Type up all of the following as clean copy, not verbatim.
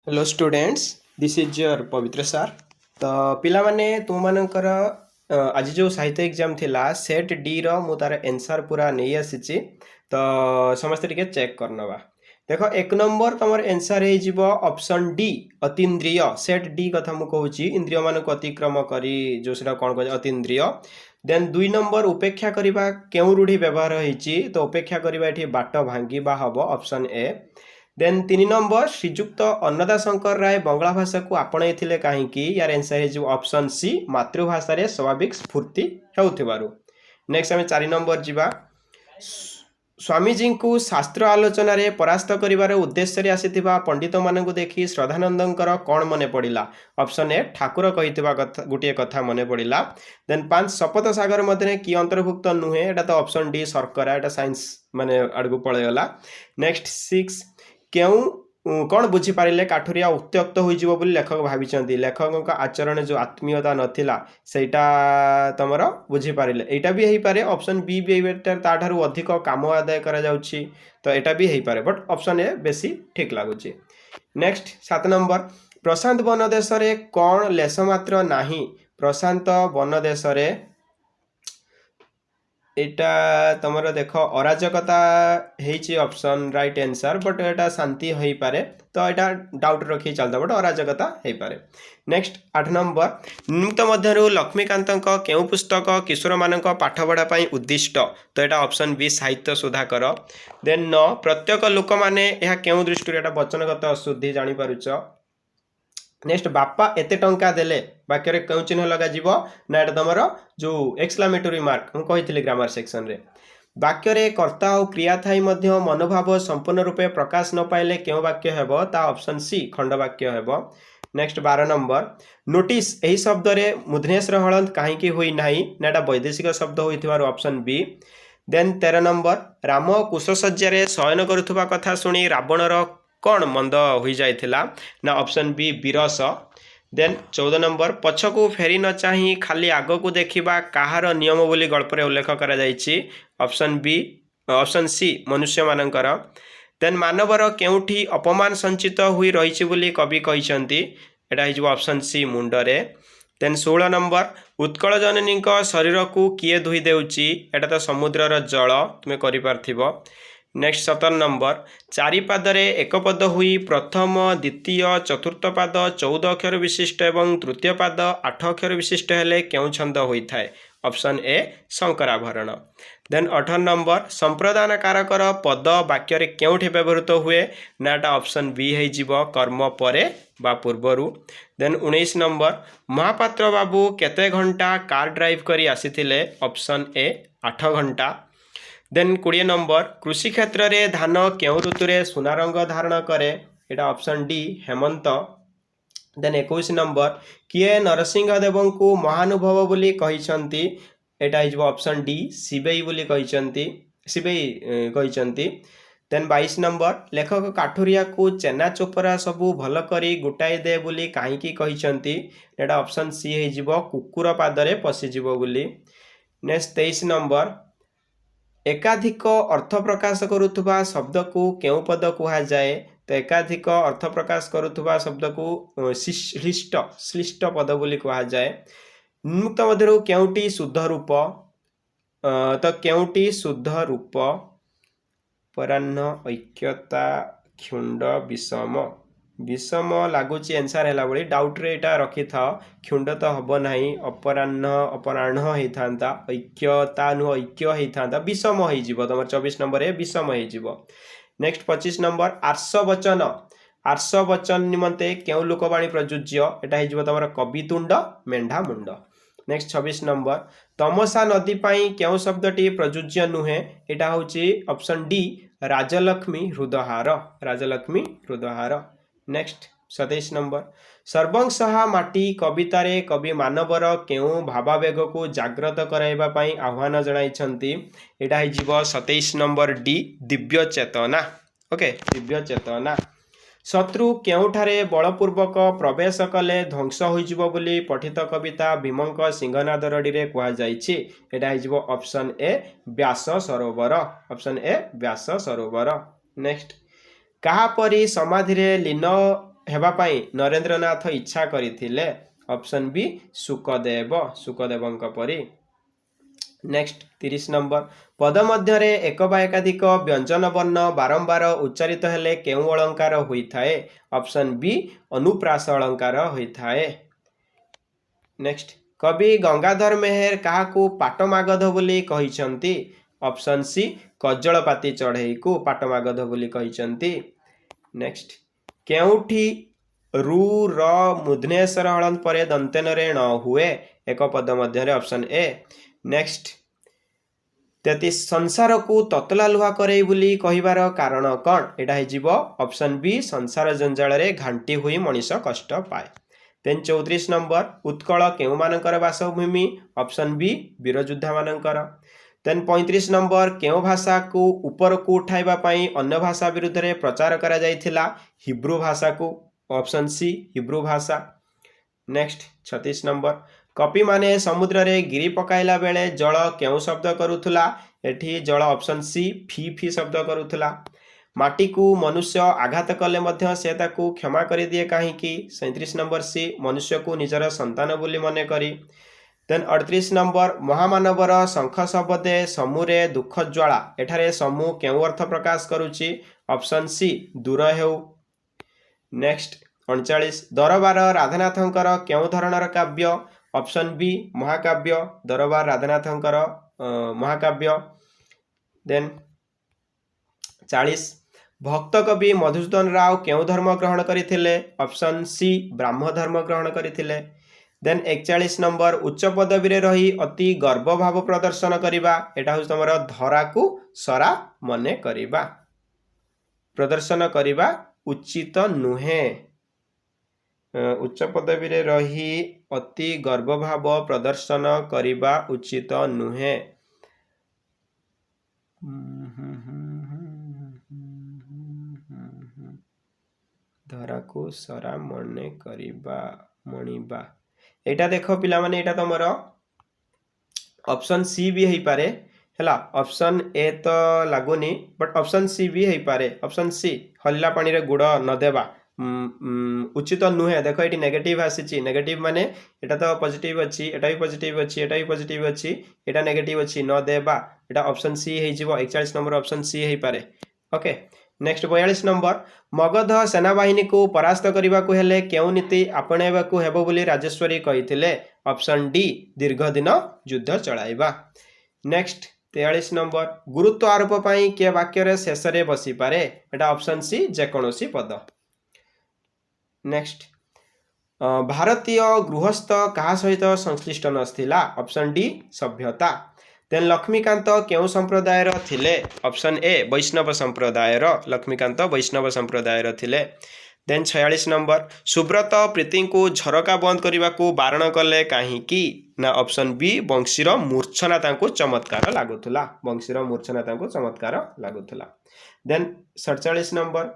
Hello students, this is your पवित्र सार। तो पिला माने तुम मानकर आज जो साहित्य एग्जाम थिला सेट डी रो मु तार आंसर पूरा नहीं आसीची। तो समस्त टिके चेक करनवा। देखो एक नंबर तमर आंसर हे जीवो ऑप्शन डी अतीन्द्रिय। सेट डी कथा मु कहूची इंद्रिय मान को अतिक्रम करी जो सेटा कोन कहै अतीन्द्रिय। देन दुई नंबर उपेक्षा करिबा केउ रूढ़ी व्यवहार होईची तो उपेक्षा करिबा एठी बाट भांगीबा हबो ऑप्शन ए। देन 3 नंबर श्रीजुक्त अन्नदा शंकर राय बंगला भाषा को आपणई कहीं यार आंसर है ऑप्शन सी मातृभाषा रे स्वाभाविक स्फूर्ति हेउथिबारु। नेक्स्ट आम 4 नंबर जीवा स्वामीजी को शास्त्र आलोचन रे परास्त करिवार उद्देश्य रे आसीथिबा पंडित मानकु देखि श्रद्धानंदंकर कौन मने पड़िला ऑप्शन ए ठाकुर कहिथिबा कथा गुटिए कथा मने पड़िला। देन 5 शपथ सागर मध्य कि अंतर्भुक्त नुहे एटा तो ऑप्शन डी शर्करा एटा साइंस माने आडगु पळेगला। नेक्स्ट 6 केउ कौन बुझी पारिले काठुरिया उत्त्यक्त होइजिवो बोली लेखक भाविचंती लेखक आचरण जो आत्मीयता नथिला सेटा तमरो बुझी पारिले एटा भी हेई पारे ऑप्शन बी भी बेटर ताठारु अधिक काम आदाय करा जाउची तो एटा भी हेई पारे बट ऑप्शन ए बेसी ठीक लागुची। नेक्स्ट 7 नंबर प्रशांत वन देश रे कौन लेस मात्र नाही प्रशांत वन देश रे एटा तमरो देखो अराजकता हेची ऑप्शन राइट आंसर बट एटा शांति होई पारे तो एटा डाउट रखी चलता बट अराजकता हेई पारे। नेक्स्ट 8 नंबर निम्त मध्यरु लक्ष्मीकांतक केउ पुस्तक किशोर मानक पाठ पढ़ा पई उद्दिष्ट तो एटा ऑप्शन बी साहित्य सुधाकर। देन 9 प्रत्येक लोक माने एहा केउ दृष्टि एटा वचनगत अशुद्धि जानि पारुछ। नेक्स्ट बापा एते टंका देले वाक्य रे कौन चिन्ह लगा जीवो ना एटा तमरो जो एक्सक्लेमेटरी मार्क हम कहिथिले ग्रामर सेक्शन रे। वाक्य रे कर्ता और क्रिया थाई मध्य मनोभाव संपूर्ण रूपे प्रकाश न पाइले केउ वाक्य हेबो ता ऑप्शन सी खंड वाक्य हेबो। नेक्स्ट 12 नंबर नोटिस एही शब्द रे मुधनेश हळंत काहे की होई नाही ना एटा वैदेशिक शब्द होइथिबार option B. Then 13 number Ram कुशसज्जा रे शयन करुथुबा कथा सुनी रावणर कौन मंद हो जाइथिला ना ऑप्शन बी विरस। देन 14 नंबर पछकू फेरी न चाही खाली आग को देखिबा काहार नियम बोली गल्प रे उल्लेख करा जाइछि ऑप्शन बी ऑप्शन सी मनुष्य मानकर। देन मानवर केउठी अपमान संचित हुई रहिछि बोली कवि कहिसंती एटा हिजो ऑप्शन सी मुंडरे। देन 16 नंबर उत्कल जननी शरीर को किए धोई देउछि एटा तो समुद्रर जल तुमे करि पारथिबो। नेक्स्ट 17 नंबर चारि पादरे एक पद हुई प्रथम द्वितीय चतुर्थ पाद 14 अक्षर विशिष्ट एवं तृतीय पाद 8 अक्षर विशिष्ट हेले केउ छंद होइथाय ऑप्शन ए शंकराभरण। देन 18 नंबर संप्रदान कारकर पद वाक्य रे केउठी व्यवहृत हुए नाटा ऑप्शन बी है जीवो कर्म परे बा पूर्वरु। देन 19 नंबर महापात्र बाबू केते घंटा कार ड्राइव करी आसीथिले ऑप्शन ए 8 घंटा। देन 20 नंबर कृषि क्षेत्र रे धान केउ ऋतु रे सुना रंग धारण करे एटा option D Hemant. Then 21 number किए नरसिंह देव को महानुभव बोली कहिसंती एटा हिजबो ऑप्शन डी सिबेई बोली कहिसंती सिबेई कहिसंती। देन 22 नंबर लेखक काठुरिया को चेना चोपरा सबू भल करी गुटाई दे बोली काहे की कहिसंती एटा ऑप्शन सी हे जीवो कुकुर पादरे पसी जीवो बोली। नेक्स्ट 23 नंबर एकाधिक अर्थ प्रकाश करुथुबा शब्द को केउ पद कुहा जाए तो एकाधिक अर्थ प्रकाश करुथुबा शब्द को श्लिष्ट श्लिष्ट पद बोली कुहा जाए। निम्त मध्यरु केउटी शुद्ध रूप तो केउटी शुद्ध रूप परान्न ऐक्यता क्षुंड विषम विषम लगुच आंसर है भाई डाउट रे एटा रखी था क्षुंड तो हम ना अपराह्न अपराह्न होता ऐक्यता नुह ऐक्य होता विषम हो तुम 24 नंबर ए विषम हो। नेक्स्ट 25 नंबर आर्ष वचन निमंते केउ लोकवाणी प्रযোज्य एटा हो तुम कवितुंड मेंढा मुंड। नेक्स्ट 26 नंबर तमसा नदी पाई केउ शब्दटी प्रযোज्य नुहे एटा होची ऑप्शन डी राजलक्ष्मी हृदहार राजलक्ष्मी हृदहार। नेक्स्ट 27 नंबर सर्वंसहा माटी कवितारे कवि मानवर केउ भावावेग को जाग्रत कराइबा पई आह्वान जणाइछंती एटा हिजिबो 27 नंबर डी दिव्य चेतना। ओके दिव्य चेतना। शत्रु केउठारे बलपूर्वक प्रवेश कले ध्वंस होइजिबो बोली पठित कविता भीमंक सिंहनाद रडीरे कुहा जाइछि एटा हिजिबो option A Vyas Sarovar option A Vyas Sarovar. Next कहा परी समाधि रे लीन हेबा पई नरेंद्रनाथ इच्छा करिथिले ऑप्शन बी सुकदेवଙ୍କ परी। नेक्स्ट 30 नंबर पद मध्य एक बा एकाधिक व्यंजन वर्ण बारंबार उच्चारित हेले केउ अलंकार होइथाए ऑप्शन बी अनुप्रास अलंकार होइथाए। नेक्स्ट कवि गंगाधर मेहर काहाकू पाटमागध बोली कहिसंती ऑप्शन सी कज्जलपाती चढ़ई को पाटमागध बोली कहिसंती। नेक्स्ट केउठी रु र मुधनेश्वर हलंत परे दंतेन रे न हुए एक पद मध्य ऑप्शन ए। नेक्स्ट 33 संसार को ततला लुहा करई बोली कहिबार कारण कौन एटा हिजिबो ऑप्शन बी संसार जंजाल रे घांटी हुई मनीष कष्ट पाए। देन 34 नंबर उत्कल केउ मानकर बासभूमि ऑप्शन बी वीरयोद्धा मानकर। देन 35 नंबर केउ भाषा को ऊपर को उठाइबा पई अन्य भाषा विरुद्ध रे प्रचार करा जाइथिला हिब्रू भाषा को ऑप्शन सी हिब्रू भाषा। नेक्स्ट 36 नंबर कपि माने समुद्र रे गिरी पकाइला बेले जल केउ शब्द करूथुला एठी जल ऑप्शन सी फी फी शब्द करूथुला। माटी को मनुष्य आघात कले मध्य से ताकू क्षमा कर दिए कहीं 37 नंबर सी मनुष्य को निजर संतान बोली मन करी। देन 38 नंबर महामानवर शंख शब्दे समूरे दुख ज्वाला एठारे समूह केउ अर्थ प्रकाश करुची ऑप्शन सी दूर हेउ। नेक्स्ट 39 दरबार राधानाथंकर केउ धरणर काव्य ऑप्शन बी महाकाव्य दरबार राधानाथंकर महाकाव्य। देन 40 भक्त कवि मधुसूदन राव केउ धर्म ग्रहण करथिले ऑप्शन सी ब्राह्म धर्म ग्रहण करथिले। देन 41 नंबर उच्च पदवी रे रही अति गर्व भाव प्रदर्शन करिबा एटा हो तमरा धरा को सरा मने करिबा प्रदर्शन करिबा उचित नुहे। उच्च पदवी रे रही अति गर्व भाव प्रदर्शन करिबा उचित नुहे। धरा को सरा मने करिबा मणिबा एटा देखो पिला माने एटा तमर ऑप्शन सी भी हेई पारे हला ऑप्शन ए तो लागुनी बट ऑप्शन सी भी हेई पारे ऑप्शन सी हल्ला पानी रे गुड़ न देबा उचित नुहे देखो ये नेगेटिव आसी नेगेटिव माने एटा तो पॉजिटिव अच्छी एटा भी पॉजिटिव अच्छी एटा भी पॉजिटिव अच्छी एटा नेगेटिव अच्छी न देबा एटा ऑप्शन सी हेई जिवो 41 नंबर ऑप्शन सी हेई पारे। ओके नेक्स्ट 42 नंबर मगध सेनाबाहिनी को परास्त करने को हेले केउ नीति आपणेबा को हेबो बोली राजेश्वरी कहिथिले ऑप्शन डी दीर्घ दिन युद्ध चलाइबा। नेक्स्ट 43 नंबर गुरुत्व आरोप पई के वाक्य रे शेष रे बसी पारे एटा ऑप्शन सी जेकोनोसी पद। नेक्स्ट भारतीय गृहस्थ कहा सहित संश्लिष्ट नस्थिला ऑप्शन डी सभ्यता। देन लक्ष्मीकांत केउ संप्रदायर थिले ऑप्शन ए वैष्णव संप्रदायर लक्ष्मीकांत वैष्णव संप्रदायर थिले। देन 46 नंबर सुब्रत प्रीति को झरका बंद करने को बारण कले कहीं ना ऑप्शन बी वंशीर मूर्छना तांको चमत्कार लागुला वंशीर मूर्छना तांको चमत्कार लागुला। देन 47 नंबर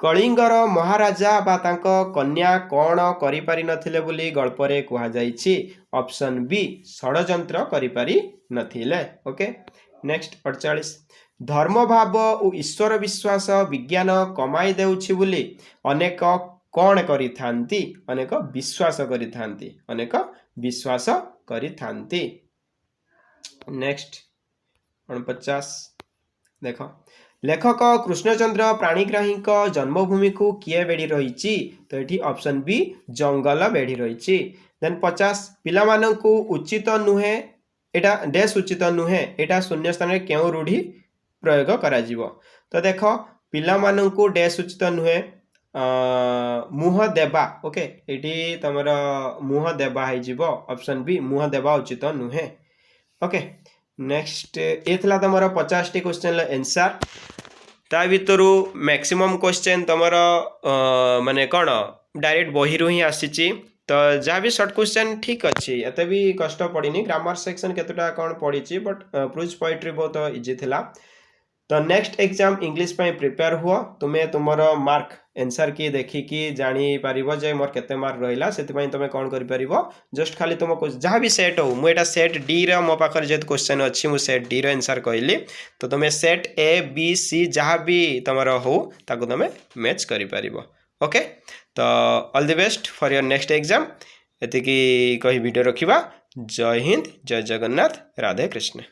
कलिंगर महाराजा बा तांको कन्या कौन करि पारि नथिले बोली गल्परे कुहा जाइछि ऑप्शन बी षडयंत्र करि पारि नथिले। ओके नेक्स्ट 48 धर्म भाव और ईश्वर विश्वास विज्ञान कमाई देउछि बोली अनेक कौन करिथांती अनेक विश्वास करिथांती अनेक विश्वास करिथांती। नेक्स्ट 49 देखो लेखक कृष्णचंद्र प्राणीग्राही जन्मभूमि को किए बेड़ी रही तो ये ऑप्शन बी जंगल बेड़ी रही। देन 50 पिला माननकु उचित नुहे एटा डैश उचित नुहे एटा शून्य स्थान में क्यों रूढ़ी प्रयोग करा जीवो तो देख पिला माननकु डैश उचित नुहे मुह देबा ओके ये तुम मुह देबा हो ऑप्शन बी मुह देबा उचित नुहे। ओके नेक्स्ट ये तुम 50 क्वेश्चन आंसर ता भितर मैक्सिमम क्वेश्चन तुम माने कौन डायरेक्ट बही रू ही आसी तो जहाँ भी शॉर्ट क्वेश्चन ठीक अच्छी एत भी कष्ट पड़नी ग्रामर सेक्शन केतटा कौन पड़ी बट प्रूज पोएट्री बहुत इजी थिला। तो नेक्स्ट एग्जाम इंग्लिश पे प्रिपेयर हुआ तुम्हें तुमर मार्क आंसर की देखिकी जानी पारिबो जे मोर केते मार्क रहिला सेति पई तुम कौन करि पारिबो जस्ट खाली तुम जहाँ भी सेट हो मुझे सेट डी रे मो पाखर जे क्वेश्चन अच्छी मु सेट डी रे आंसर कहली तो तुम्हें सेट ए बी सी जहाँ भी तुम हो ताको तुम मैच करि पारिबो। ओके तो all the best for your next exam एतिकी कही वीडियो रखिबा। जय हिंद, जय जगन्नाथ, राधे कृष्ण।